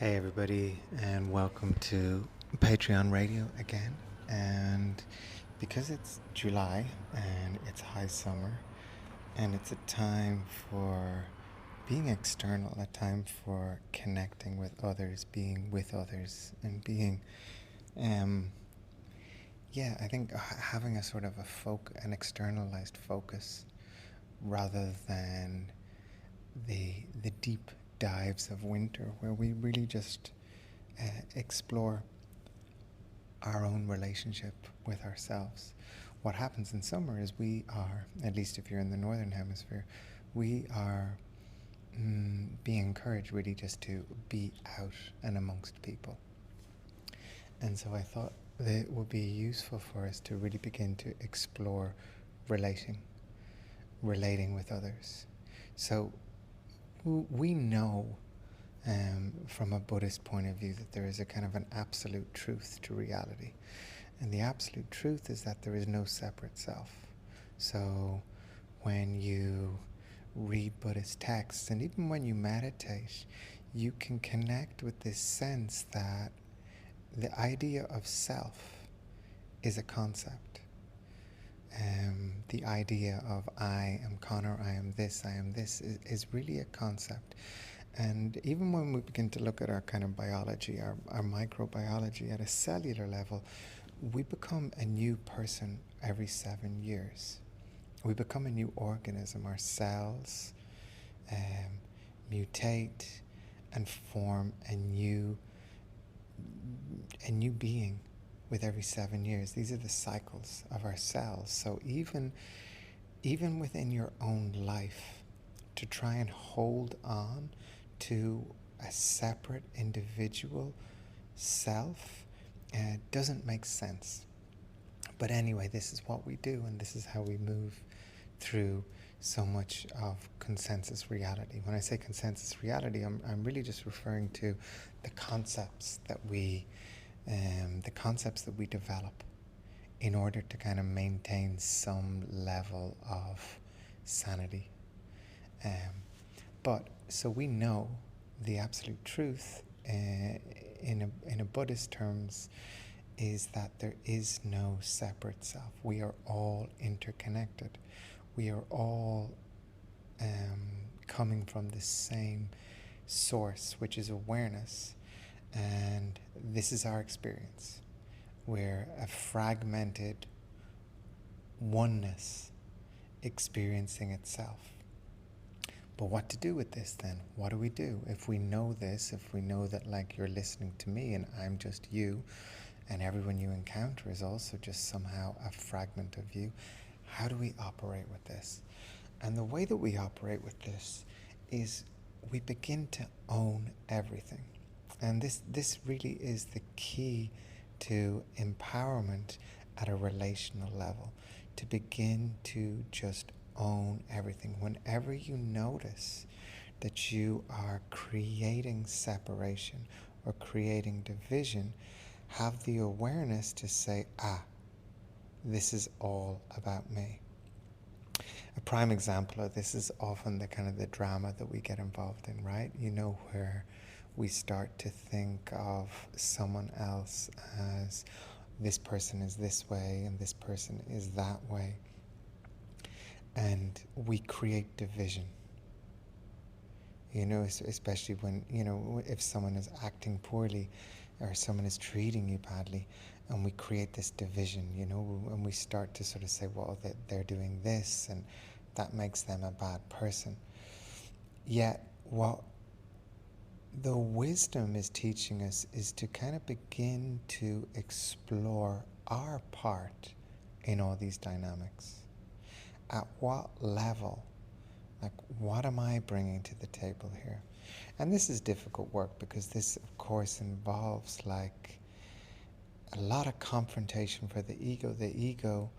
Hey, everybody, and welcome to Patreon Radio again. And because it's July and it's high summer, and it's a time for being external, a time for connecting with others, being with others, and being, um, I think having a sort of an externalized focus rather than the deep dives of winter where we really just explore our own relationship with ourselves. What happens in summer is we are, at least if you're in the northern hemisphere, we are being encouraged really just to be out and amongst people. And so I thought that it would be useful for us to really begin to explore relating with others. So we know from a Buddhist point of view that there is a kind of an absolute truth to reality. And the absolute truth is that there is no separate self. So when you read Buddhist texts, and even when you meditate, you can connect with this sense that the idea of self is a concept. The idea of I am Connor, I am this is really a concept. And even when we begin to look at our kind of biology, our microbiology at a cellular level, we become a new person every 7 years. We become a new organism. Our cells mutate and form a new being with every 7 years. These are the cycles of our cells. So even within your own life, to try and hold on to a separate individual self doesn't make sense. But anyway, this is what we do, and this is how we move through so much of consensus reality. When I say consensus reality, I'm really just referring to the concepts that we develop in order to kind of maintain some level of sanity. But so we know the absolute truth in a Buddhist terms is that there is no separate self. We are all interconnected. We are all coming from the same source, which is awareness. And this is our experience. We're a fragmented oneness experiencing itself. But what to do with this then? What do we do? If we know this, if we know that like you're listening to me and I'm just you, and everyone you encounter is also just somehow a fragment of you, how do we operate with this? And the way that we operate with this is we begin to own everything. And this really is the key to empowerment at a relational level, to begin to just own everything. Whenever you notice that you are creating separation or creating division, have the awareness to say, this is all about me. A prime example of this is often the kind of the drama that we get involved in, right? You know, where we start to think of someone else as this person is this way and this person is that way. And we create division. You know, especially when, you know, if someone is acting poorly or someone is treating you badly, and we create this division, you know, and we start to sort of say, well, they're doing this and that makes them a bad person. Yet what the wisdom is teaching us is to kind of begin to explore our part in all these dynamics. At what level? Like, what am I bringing to the table here? And this is difficult work because this, of course, involves like a lot of confrontation for the ego. The ego,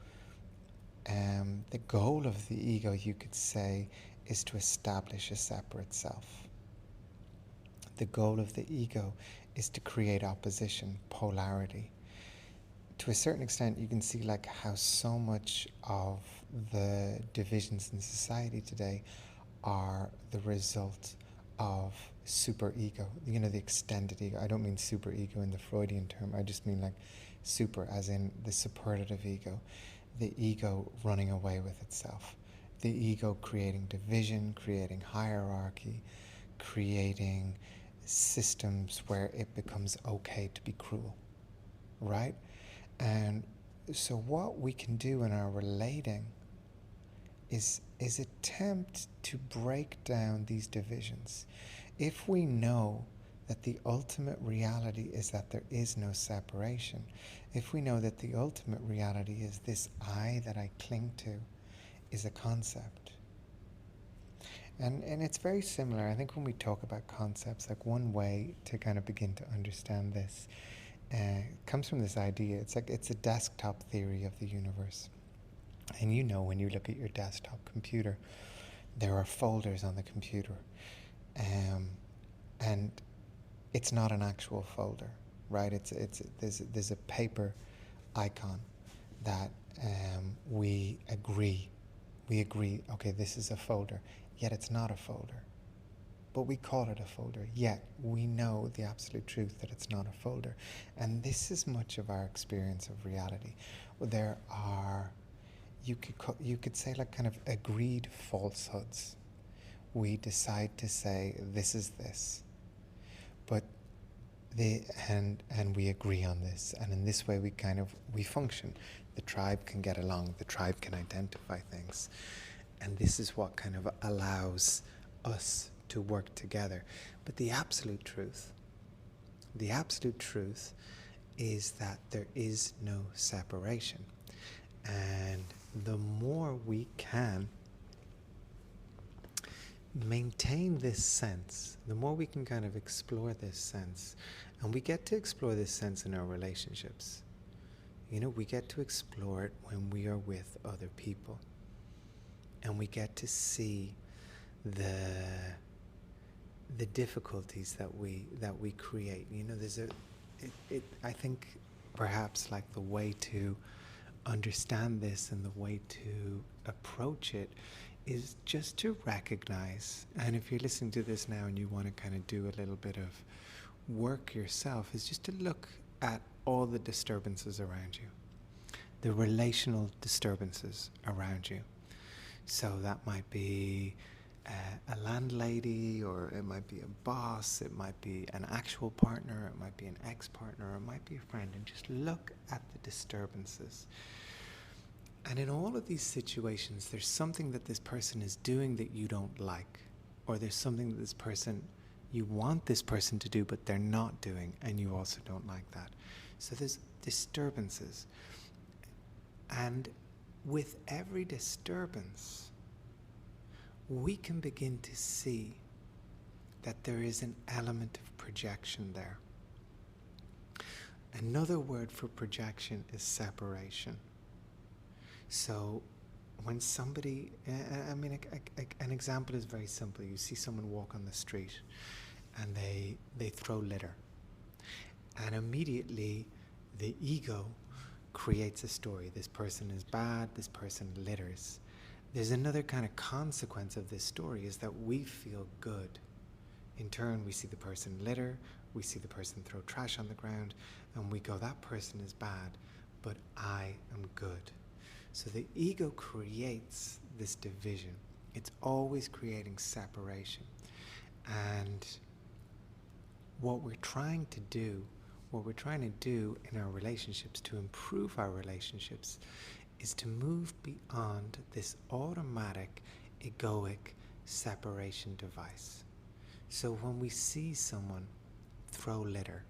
the goal of the ego, you could say, is to establish a separate self. The goal of the ego is to create opposition, polarity. To a certain extent, you can see like how so much of the divisions in society today are the result of superego, the extended ego. I don't mean superego in the Freudian term. I just mean like super as in the superlative ego, the ego running away with itself, the ego creating division, creating hierarchy, creating systems where it becomes okay to be cruel, right? And so what we can do in our relating is attempt to break down these divisions. If we know that the ultimate reality is that there is no separation, if we know that the ultimate reality is this I that I cling to is a concept. And it's very similar. I think when we talk about concepts, like one way to kind of begin to understand this comes from this idea. It's a desktop theory of the universe. And when you look at your desktop computer, there are folders on the computer. And it's not an actual folder, right? There's a paper icon that we agree, okay, this is a folder, yet it's not a folder. But we call it a folder, yet we know the absolute truth that it's not a folder. And this is much of our experience of reality. There are, you could say, like kind of agreed falsehoods. We decide to say this is this, but and we agree on this, and in this way we function. The tribe can get along. The tribe can identify things, and this is what kind of allows us to work together. But the absolute truth is that there is no separation, and the more we can maintain this sense, the more we can kind of explore this sense, and we get to explore this sense in our relationships. We get to explore it when we are with other people, and we get to see the difficulties that we create. I think perhaps like the way to understand this and the way to approach it is just to recognize, and if you're listening to this now and you want to kind of do a little bit of work yourself, is just to look at all the disturbances around you, the relational disturbances around you. So that might be a landlady, or it might be a boss, it might be an actual partner, it might be an ex-partner, or it might be a friend, and just look at the disturbances. And in all of these situations, there's something that this person is doing that you don't like, or there's something that this person, you want this person to do, but they're not doing, and you also don't like that. So there's disturbances. And with every disturbance, we can begin to see that there is an element of projection there. Another word for projection is separation. So when somebody, an example is very simple. You see someone walk on the street and they throw litter. And immediately the ego creates a story. This person is bad, this person litters. There's another kind of consequence of this story, is that we feel good. In turn, we see the person litter, we see the person throw trash on the ground, and we go, that person is bad, but I am good. So the ego creates this division. It's always creating separation. And what we're trying to do in our relationships, to improve our relationships, is to move beyond this automatic egoic separation device. So when we see someone throw litter,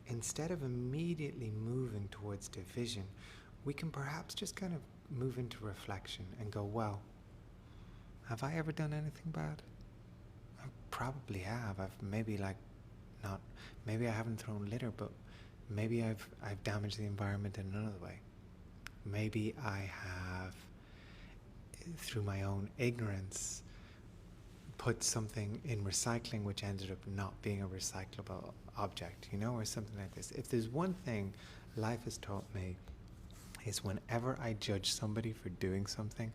instead of immediately moving towards division, we can perhaps just kind of move into reflection and go, well, have I ever done anything bad? I probably have. Maybe I haven't thrown litter, but maybe I've damaged the environment in another way. Maybe I have, through my own ignorance, put something in recycling which ended up not being a recyclable object, or something like this. If there's one thing life has taught me, is whenever I judge somebody for doing something,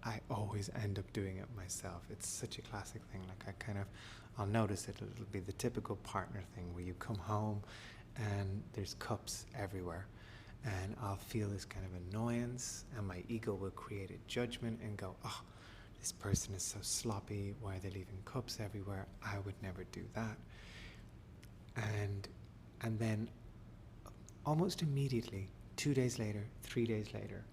I always end up doing it myself. It's such a classic thing. Like I'll notice it. It'll be the typical partner thing where you come home and there's cups everywhere. And I'll feel this kind of annoyance, and my ego will create a judgment and go, oh, this person is so sloppy. Why are they leaving cups everywhere? I would never do that. And then almost immediately, 2 days later, 3 days later,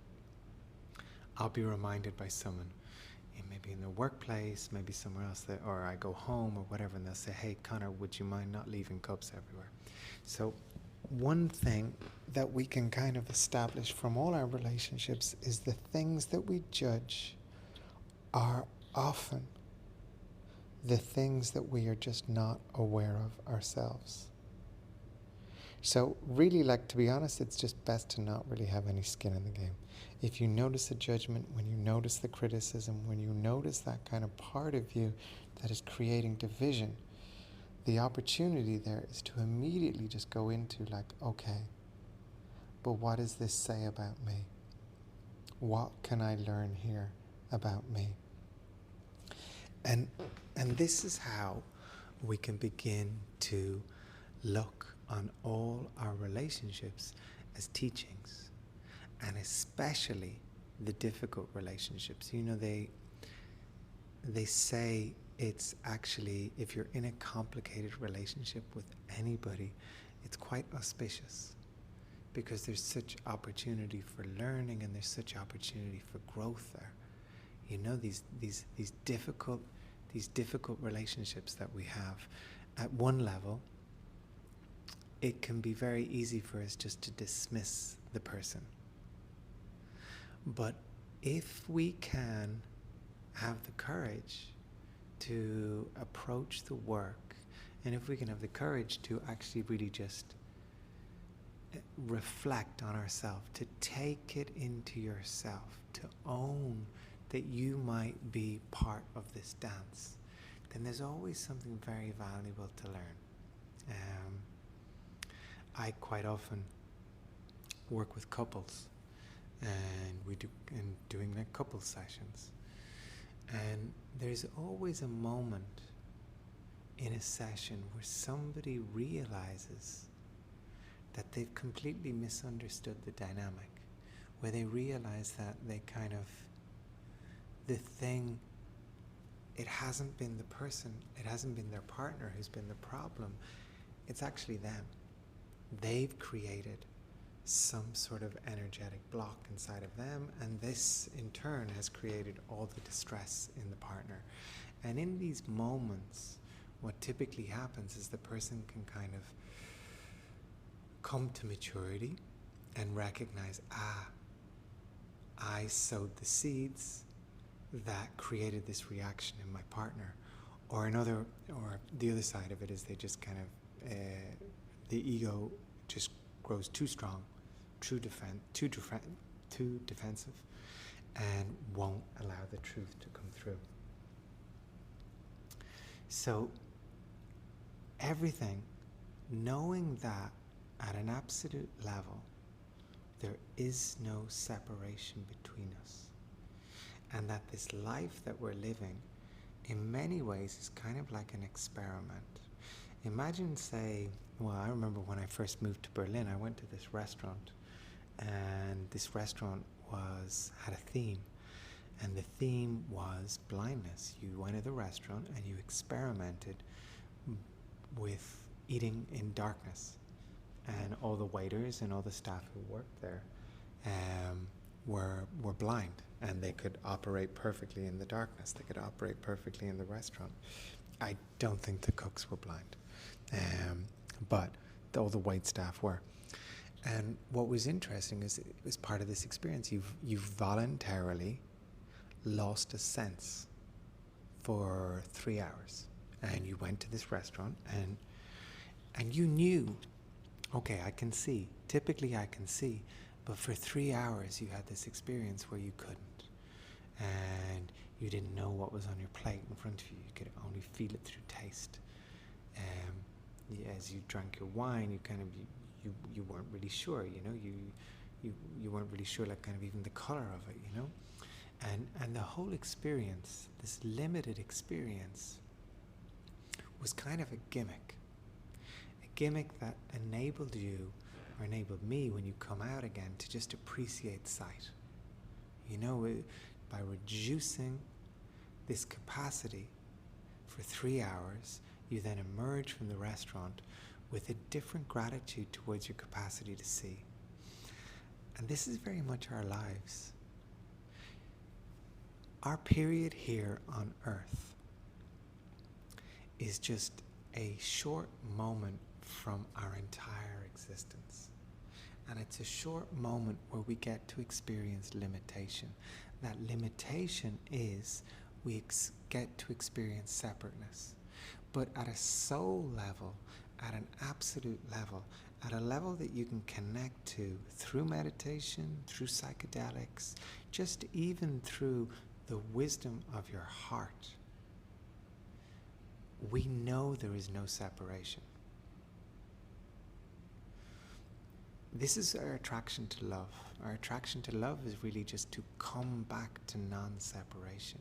I'll be reminded by someone, maybe in the workplace, maybe somewhere else, or I go home or whatever, and they'll say, hey, Connor, would you mind not leaving cups everywhere? So one thing that we can kind of establish from all our relationships is the things that we judge are often the things that we are just not aware of ourselves. So really, like, to be honest, it's just best to not really have any skin in the game. If you notice a judgment, when you notice the criticism, when you notice that kind of part of you that is creating division, the opportunity there is to immediately just go into like, okay, but what does this say about me? What can I learn here about me? And this is how we can begin to look on all our relationships as teachings, and especially the difficult relationships. You know, they say it's actually, if you're in a complicated relationship with anybody, it's quite auspicious, because there's such opportunity for learning and there's such opportunity for growth there. You know, these difficult relationships that we have, at one level, it can be very easy for us just to dismiss the person. But if we can have the courage to approach the work, and if we can have the courage to actually really just reflect on ourselves, to take it into yourself, to own that you might be part of this dance, then there's always something very valuable to learn. I quite often work with couples, and we do doing like couple sessions, and there's always a moment in a session where somebody realizes that they've completely misunderstood the dynamic, where they realize that they kind of, the thing, it hasn't been the person, it hasn't been their partner who's been the problem, it's actually them. They've created some sort of energetic block inside of them, and this in turn has created all the distress in the partner. And in these moments, what typically happens is the person can kind of come to maturity and recognize, I sowed the seeds that created this reaction in my partner. Or the other side of it is they just kind of, the ego just grows too strong, too defensive, and won't allow the truth to come through. So everything, knowing that at an absolute level, there is no separation between us, and that this life that we're living in many ways is kind of like an experiment. Imagine, say, well, I remember when I first moved to Berlin, I went to this restaurant, and this restaurant had a theme, and the theme was blindness. You went to the restaurant and you experimented with eating in darkness, and all the waiters and all the staff who worked there were blind, and they could operate perfectly in the darkness. They could operate perfectly in the restaurant. I don't think the cooks were blind, but all the wait staff were. And what was interesting is, it was part of this experience, you've voluntarily lost a sense for 3 hours, and you went to this restaurant, and you knew, okay, I can see. Typically I can see. But for 3 hours you had this experience where you couldn't. And you didn't know what was on your plate in front of you. You could only feel it through taste. As you drank your wine, you kind of, you weren't really sure, you know, you weren't really sure, like, kind of even the color of it, you know. And the whole experience, this limited experience, was kind of a gimmick that enabled you, or enabled me when you come out again, to just appreciate sight. You know, by reducing this capacity for 3 hours, you then emerge from the restaurant with a different gratitude towards your capacity to see. And this is very much our lives. Our period here on earth is just a short moment from our entire existence. And it's a short moment where we get to experience limitation. That limitation is we get to experience separateness. But at a soul level, at an absolute level, at a level that you can connect to through meditation, through psychedelics, just even through the wisdom of your heart, we know there is no separation. This is our attraction to love. Our attraction to love is really just to come back to non-separation.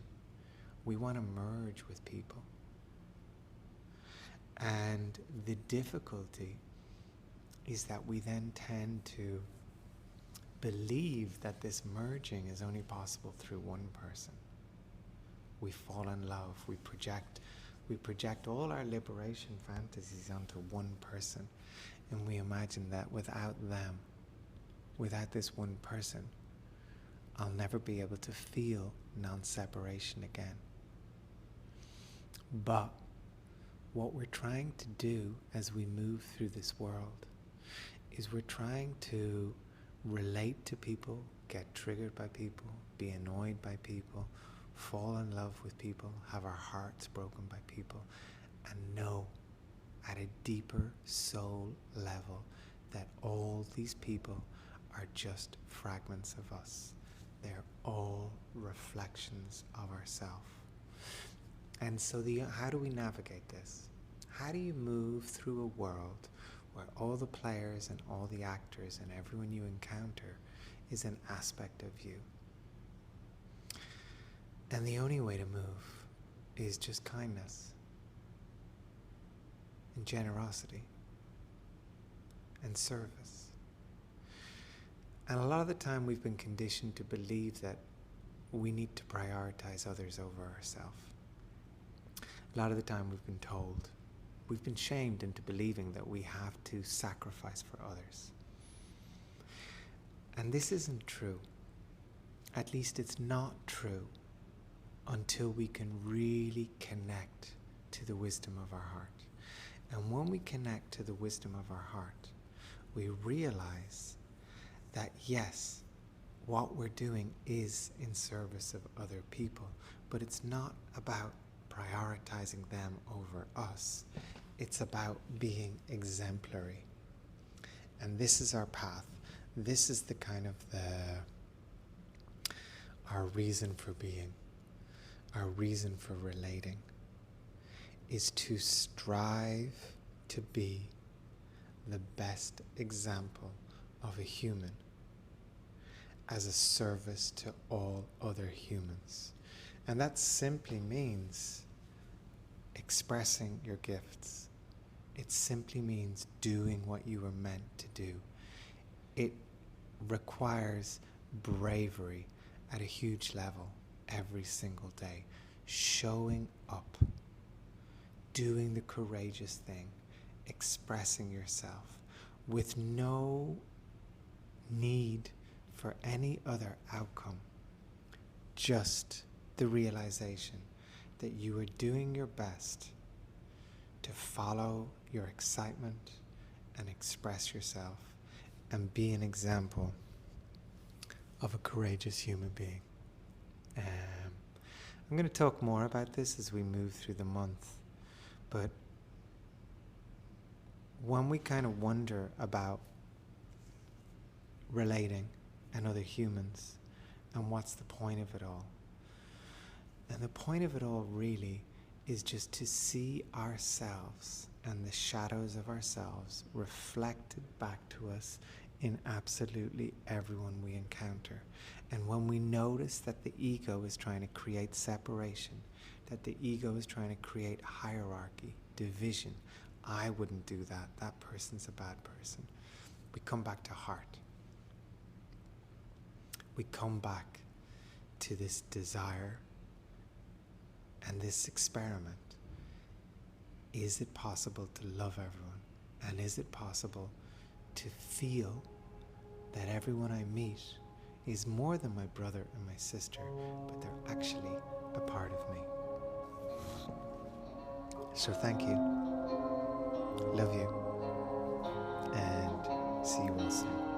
We want to merge with people. And the difficulty is that we then tend to believe that this merging is only possible through one person. We fall in love. We project all our liberation fantasies onto one person. And we imagine that without them, without this one person, I'll never be able to feel non-separation again. But what we're trying to do as we move through this world is we're trying to relate to people, get triggered by people, be annoyed by people, fall in love with people, have our hearts broken by people, and know at a deeper soul level that all these people are just fragments of us. They're all reflections of ourselves. And so how do we navigate this? How do you move through a world where all the players and all the actors and everyone you encounter is an aspect of you? And the only way to move is just kindness and generosity and service. And a lot of the time we've been conditioned to believe that we need to prioritize others over ourselves. A lot of the time we've been shamed into believing that we have to sacrifice for others. And this isn't true. At least it's not true until we can really connect to the wisdom of our heart. And when we connect to the wisdom of our heart, we realize that yes, what we're doing is in service of other people, but it's not about prioritizing them over us. It's about being exemplary. And this is our path. This is the kind of our reason for being, our reason for relating, is to strive to be the best example of a human as a service to all other humans. And that simply means expressing your gifts. It simply means doing what you were meant to do. It requires bravery at a huge level every single day, showing up, doing the courageous thing, expressing yourself with no need for any other outcome, just the realization that you are doing your best to follow your excitement and express yourself and be an example of a courageous human being. I'm going to talk more about this as we move through the month, but when we kind of wonder about relating and other humans and what's the point of it all, and the point of it all really is just to see ourselves and the shadows of ourselves reflected back to us in absolutely everyone we encounter. And when we notice that the ego is trying to create separation, that the ego is trying to create hierarchy, division, I wouldn't do that, that person's a bad person, we come back to heart. We come back to this desire and this experiment. Is it possible to love everyone? And is it possible to feel that everyone I meet is more than my brother and my sister, but they're actually a part of me? So thank you. Love you. And see you all soon.